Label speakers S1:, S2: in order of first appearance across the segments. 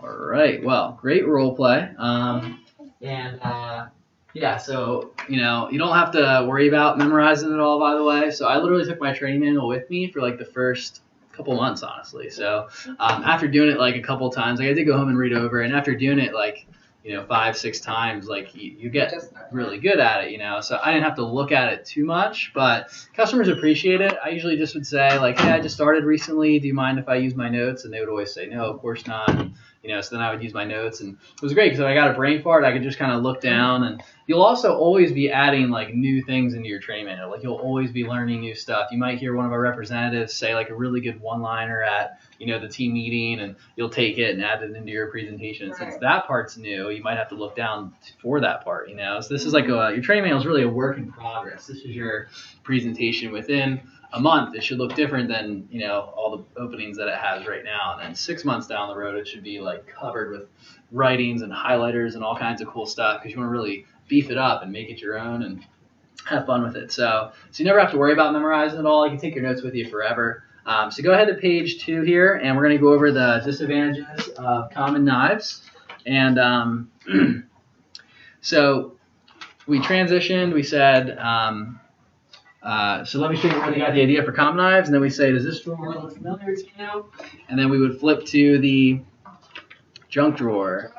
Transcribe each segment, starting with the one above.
S1: All right. Well, great role play. Yeah, so, you don't have to worry about memorizing it all, by the way. So I literally took my training manual with me for like the first couple months, honestly. So after doing it like a couple times, like I did go home and read over, and after doing it like 5-6 times, like you get really good at it, so I didn't have to look at it too much, but customers appreciate it. I usually just would say like, hey, I just started recently, do you mind if I use my notes? And they would always say, no, of course not. So then I would use my notes, and it was great because I got a brain fart. I could just kind of look down, and you'll also always be adding like new things into your training manual. Like you'll always be learning new stuff. You might hear one of our representatives say like a really good one-liner at the team meeting, and you'll take it and add it into your presentation. And since that part's new, you might have to look down for that part. So this is like your training manual is really a work in progress. This is your presentation within a month. It should look different than all the openings that it has right now. And then 6 months down the road, it should be like covered with writings and highlighters and all kinds of cool stuff because you want to really beef it up and make it your own and have fun with it. So you never have to worry about memorizing it all. You can take your notes with you forever. So go ahead to page 2 here, and we're going to go over the disadvantages of common knives. And so we transitioned. We said, so let me show you where they got the idea for common knives. And then we say, does this drawer look familiar to you? And then we would flip to the junk drawer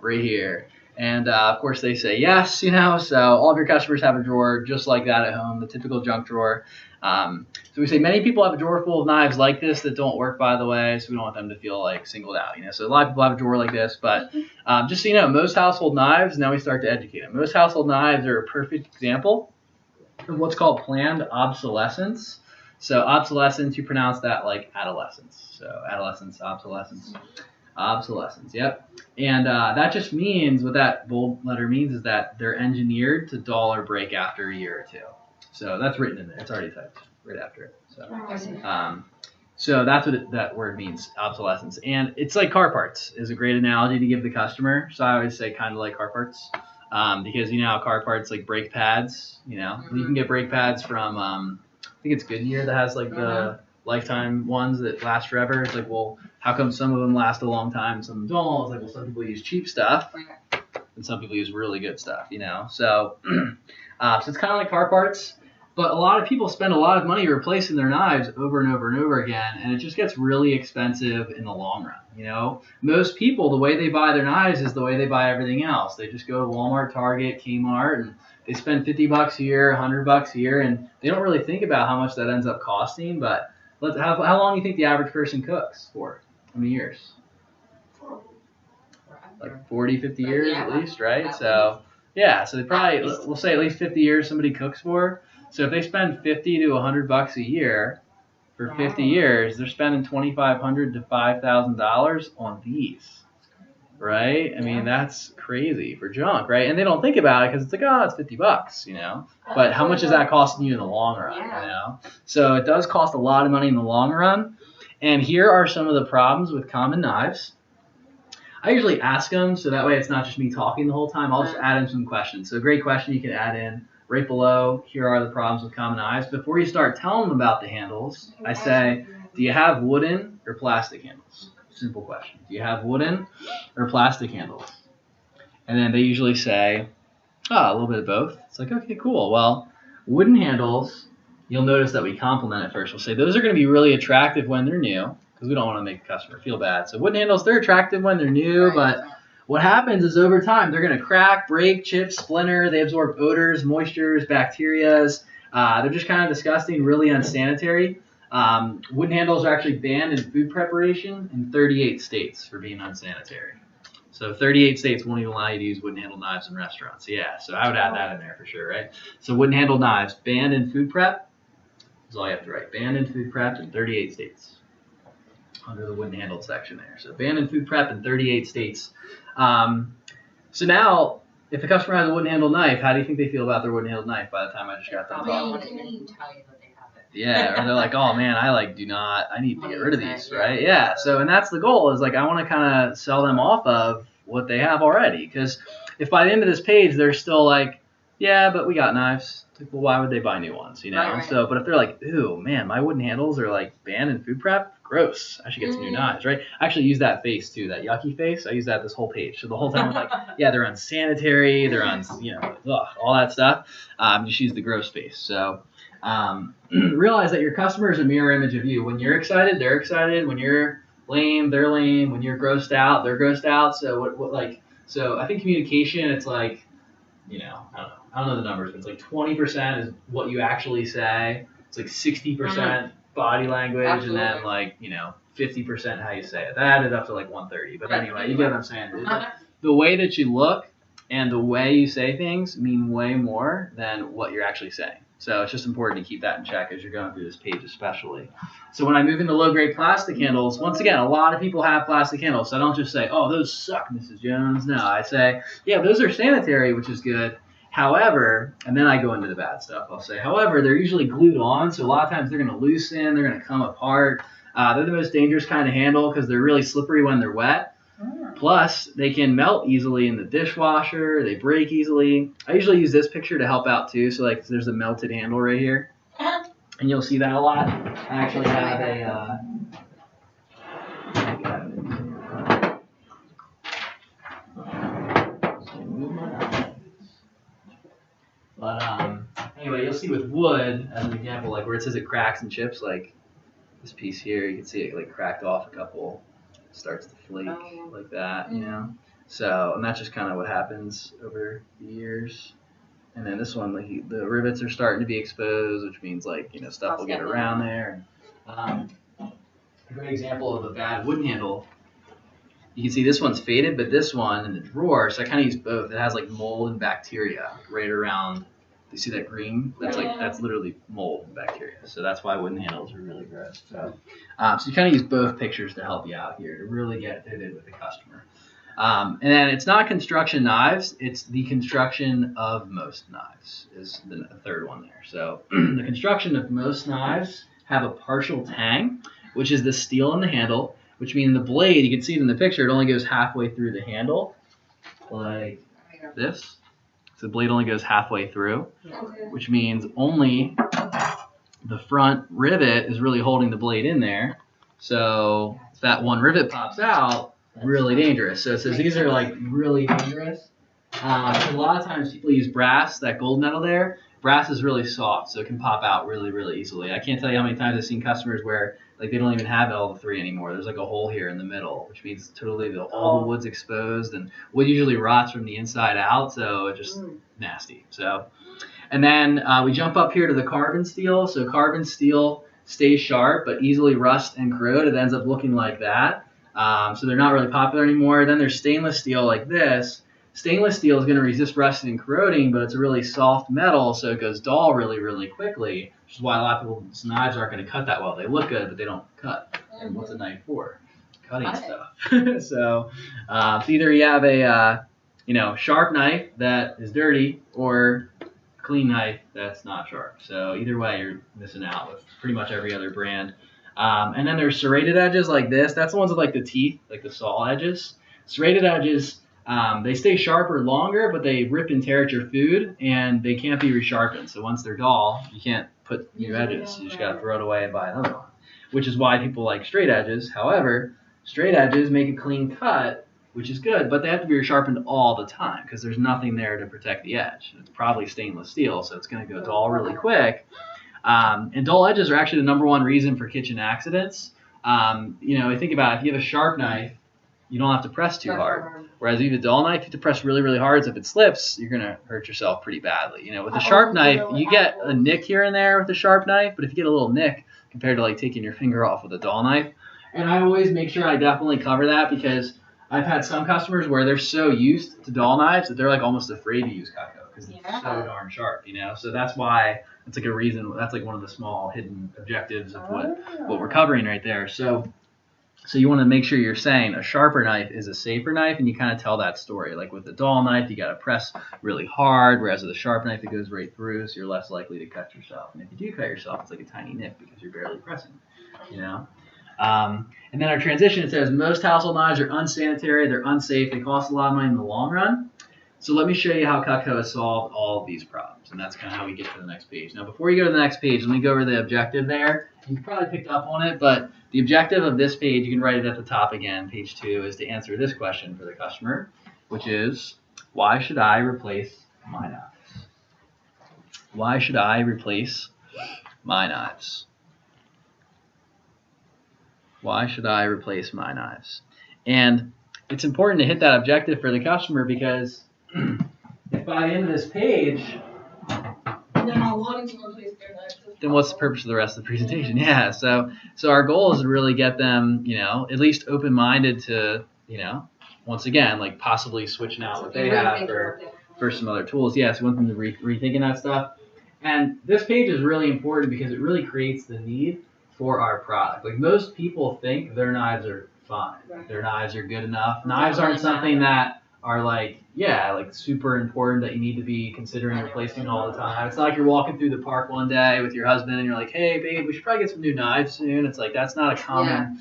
S1: right here. And of course they say yes, so all of your customers have a drawer just like that at home, the typical junk drawer. So we say many people have a drawer full of knives like this that don't work, by the way, so we don't want them to feel like singled out. So a lot of people have a drawer like this, but just so you know, most household knives, now we start to educate them. Most household knives are a perfect example of what's called planned obsolescence. So obsolescence, you pronounce that like adolescence. So adolescence, obsolescence. Obsolescence, yep. And that just means, what that bold letter means is that they're engineered to dull or break after a year or two. So that's written in there. It's already typed right after it. So that's what that word means, obsolescence. And it's like car parts is a great analogy to give the customer. So I always say kind of like car parts because how car parts like brake pads, you can get brake pads from, I think it's Goodyear that has like the lifetime ones that last forever. It's like, well, how come some of them last a long time, some of them don't? It's like, well, some people use cheap stuff and some people use really good stuff, So, so it's kind of like car parts, but a lot of people spend a lot of money replacing their knives over and over and over again, and it just gets really expensive in the long run, Most people, the way they buy their knives is the way they buy everything else. They just go to Walmart, Target, Kmart, and they spend $50 here, $100 here, and they don't really think about how much that ends up costing, but how long do you think the average person cooks for? How many years? Like 40, 50 years at least, right? So, yeah, so they probably, we'll say at least 50 years somebody cooks for. So if they spend $50 to $100 a year for 50 years, they're spending $2,500 to $5,000 on these, right? I mean, that's crazy for junk, right? And they don't think about it because it's like, oh, it's $50, But how much is that costing you in the long run, So it does cost a lot of money in the long run. And here are some of the problems with common knives. I usually ask them, so that way it's not just me talking the whole time. I'll just add in some questions. So great question you can add in right below. Here are the problems with common knives. Before you start telling them about the handles, I say, do you have wooden or plastic handles? Simple question. Do you have wooden or plastic handles? And then they usually say, a little bit of both. It's like, okay, cool. Well, wooden handles, you'll notice that we compliment it first. We'll say those are going to be really attractive when they're new because we don't want to make the customer feel bad. So wooden handles, they're attractive when they're new, but what happens is over time, they're going to crack, break, chip, splinter. They absorb odors, moistures, bacterias. They're just kind of disgusting, really unsanitary. Wooden handles are actually banned in food preparation in 38 states for being unsanitary. So 38 states won't even allow you to use wooden handle knives in restaurants. Yeah, so I would add that in there for sure, right? So wooden handle knives banned in food prep. That's all you have to write. Banned in food prep in 38 states under the wooden handled section there. So banned in food prep in 38 states. So now, if a customer has a wooden handled knife, how do you think they feel about their wooden handled knife by the time I just got done talking? Yeah, or they're like, oh man, I need to get rid of these, right? Yeah, so, and that's the goal, is like, I want to kind of sell them off of what they have already. Because if by the end of this page, they're still like, yeah, but we got knives. It's like, well, why would they buy new ones, Right. So, but if they're like, ooh, man, my wooden handles are like banned in food prep, gross. I should get some new knives, right? I actually use that face too, that yucky face. I use that this whole page. So the whole time I'm like, yeah, they're unsanitary, they're all that stuff. Just use the gross face. So realize that your customer is a mirror image of you. When you're excited, they're excited. When you're lame, they're lame. When you're grossed out, they're grossed out. So so I think communication, it's like, I don't know the numbers, but it's like 20% is what you actually say. It's like 60% body language. Absolutely. And then like, 50% how you say it. That added up to like 130. But anyway, you get what I'm saying. The way that you look and the way you say things mean way more than what you're actually saying. So it's just important to keep that in check as you're going through this page especially. So when I move into low-grade plastic handles, once again, a lot of people have plastic handles. So I don't just say, oh, those suck, Mrs. Jones. No, I say, yeah, those are sanitary, which is good. However, and then I go into the bad stuff. I'll say, however, they're usually glued on. So a lot of times they're going to loosen. They're going to come apart. They're the most dangerous kind of handle because they're really slippery when they're wet. Plus, they can melt easily in the dishwasher. They break easily. I usually use this picture to help out too. So like there's a melted handle right here. And you'll see that a lot. I actually have anyway, you'll see with wood, as an example, like where it says it cracks and chips, like this piece here, you can see it like cracked off a couple. Starts to flake like that, So, and that's just kind of what happens over the years. And then this one, like the rivets are starting to be exposed, which means like stuff will get around there. A great example of a bad wooden handle. You can see this one's faded, but this one in the drawer. So I kind of use both. It has like mold and bacteria right around. You see that green? That's literally mold and bacteria. So that's why wooden handles are really gross. So you kind of use both pictures to help you out here to really get fitted with the customer. And then it's not construction knives. It's the construction of most knives is the third one there. So the construction of most knives have a partial tang, which is the steel in the handle, which means the blade, you can see it in the picture, it only goes halfway through the handle like this. So the blade only goes halfway through, which means only the front rivet is really holding the blade in there. So if that one rivet pops out, really dangerous. So it says these are like really dangerous. A lot of times people use brass, that gold metal there. Brass is really soft, so it can pop out really, really easily. I can't tell you how many times I've seen customers where like they don't even have all the three anymore. There's like a hole here in the middle, which means totally all the wood's exposed, and wood usually rots from the inside out, so it's just nasty. So, and then we jump up here to the carbon steel. So carbon steel stays sharp, but easily rust and corrode. It ends up looking like that. So they're not really popular anymore. Then there's stainless steel like this. Stainless steel is going to resist rusting and corroding, but it's a really soft metal, so it goes dull really, really quickly, which is why a lot of people's knives aren't going to cut that well. They look good, but they don't cut. And what's a knife for? Cutting stuff. So either you have a sharp knife that is dirty or a clean knife that's not sharp. So either way, you're missing out with pretty much every other brand. And then there's serrated edges like this. That's the ones with like the teeth, like the saw edges. Serrated edges, they stay sharper longer, but they rip and tear at your food, and they can't be resharpened. So once they're dull, you can't put new edges. You just got to throw it away and buy another one, which is why people like straight edges. However, straight edges make a clean cut, which is good, but they have to be resharpened all the time because there's nothing there to protect the edge. It's probably stainless steel, so it's going to go dull really quick. And dull edges are actually the #1 reason for kitchen accidents. Think about it. If you have a sharp knife, you don't have to press too hard. Whereas if you have a dull knife, you have to press really, really hard. So if it slips, you're going to hurt yourself pretty badly. With a sharp knife, you get a nick here and there with a sharp knife, but if you get a little nick compared to like taking your finger off with a dull knife, and I always make sure I definitely cover that because I've had some customers where they're so used to dull knives that they're like almost afraid to use Cutco because it's so darn sharp, So that's why it's like a reason. That's like one of the small hidden objectives of what we're covering right there. So you want to make sure you're saying a sharper knife is a safer knife, and you kind of tell that story. Like with the dull knife, you got to press really hard, whereas with a sharp knife, it goes right through, so you're less likely to cut yourself. And if you do cut yourself, it's like a tiny nick because you're barely pressing, And then our transition, it says most household knives are unsanitary, they're unsafe, they cost a lot of money in the long run. So let me show you how Cutco has solved all of these problems, and that's kind of how we get to the next page. Now, before you go to the next page, let me go over the objective there. You probably picked up on it, but the objective of this page, you can write it at the top again, page 2, is to answer this question for the customer, which is, why should I replace my knives? Why should I replace my knives? Why should I replace my knives? And it's important to hit that objective for the customer, because if by the end of this page,
S2: they're not wanting to replace their knives,
S1: then what's the purpose of the rest of the presentation? Yeah, so our goal is to really get them, at least open-minded to, once again, like possibly switching out what they have for some other tools. Yeah, so we want them to rethinking that stuff. And this page is really important because it really creates the need for our product. Like, most people think their knives are fine. Right. Their knives are good enough. Knives aren't something that are like super important that you need to be considering replacing all the time. It's not like you're walking through the park one day with your husband and you're like, hey babe, we should probably get some new knives soon. It's like, that's not a common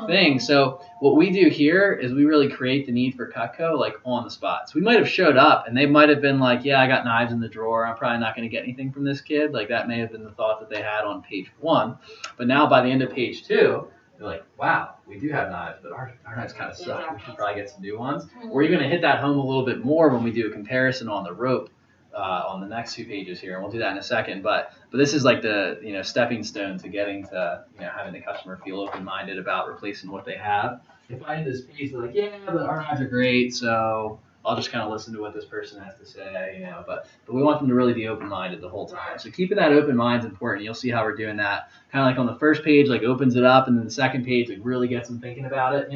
S1: thing. So what we do here is we really create the need for Cutco like on the spot. So we might have showed up and they might have been like, yeah, I got knives in the drawer, I'm probably not going to get anything from this kid. Like, that may have been the thought that they had on page 1. But now by the end of page 2, they're like, wow, we do have knives, but our knives kind of suck. We should probably get some new ones. We're going to hit that home a little bit more when we do a comparison on the rope on the next 2 pages here, and we'll do that in a second. But this is like the stepping stone to getting to having the customer feel open-minded about replacing what they have. If I end this page, they're like, yeah, but our knives are great, so I'll just kind of listen to what this person has to say, But we want them to really be open-minded the whole time. So keeping that open mind is important. You'll see how we're doing that. Kind of like on the first page, like opens it up, and then the second page, like really gets them thinking about it,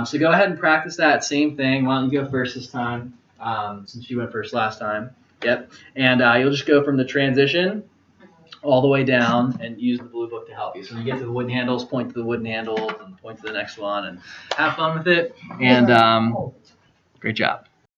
S1: So go ahead and practice that same thing. Why don't you go first this time, since you went first last time. Yep. And you'll just go from the transition all the way down and use the blue book to help you. So when you get to the wooden handles, point to the wooden handles and point to the next one and have fun with it. And great job.